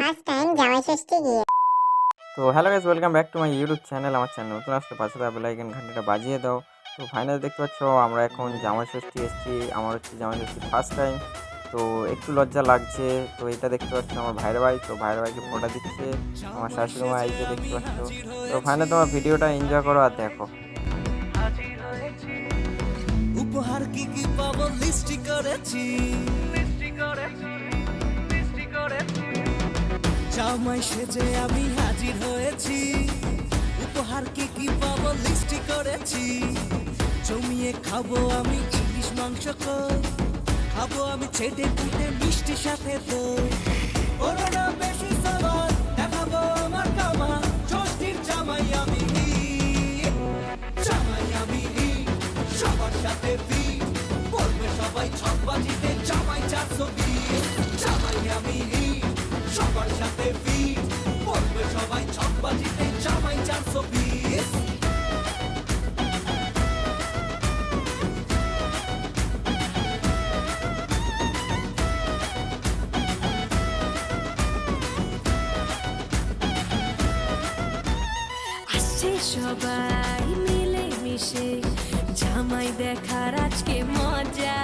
First time জামাই ষষ্ঠী গিয়ে। তো hello guys, welcome back to my YouTube channel. আমার চ্যানেল নতুন আসলে পাশে থাকা বেল আইকন ঘন্টাটা বাজিয়ে দাও। তো ফাইনালি দেখতে পাচ্ছ আমরা এখন জামাই ষষ্ঠী এসেছি। আমার হচ্ছে জামাই ষষ্ঠী ফার্স্ট টাইম। তো একটু লজ্জা লাগছে। তো এটা দেখতে পাচ্ছ আমার ভাইয়ের ভাই, তো ভাইয়ের ভাইকে ফোঁটা দিচ্ছে আমার শাশুড়ি মা, এই যে দেখতে পাচ্ছ। তো ফাইনালি তোমার ভিডিওটা এনজয় করো আর দেখো। উপহার কি কি পাবো লিস্টি করেছি, জামাই সেজে আমি হাজির হয়েছি। উপহার কি কি পাবো লিস্টি করেছি, জমিয়ে খাবো আমি ইলিশ মাংস, খাবো আমি ছেটে পুটে মিষ্টি সাথে তো ওরা বেশি সবার দেখাবো আমার কামা। ষষ্ঠীর জামাই আমি, জামাই আমি সবার সাথে বলবে সবাই ছকবাজিতে জামাই 420। জামাই আমি সবার সাথে বলবে সবাই ছকবাজিতে জামাই 420। আসছে সবাই মিলে মিশে, জামাই দেখার আজকে মজা।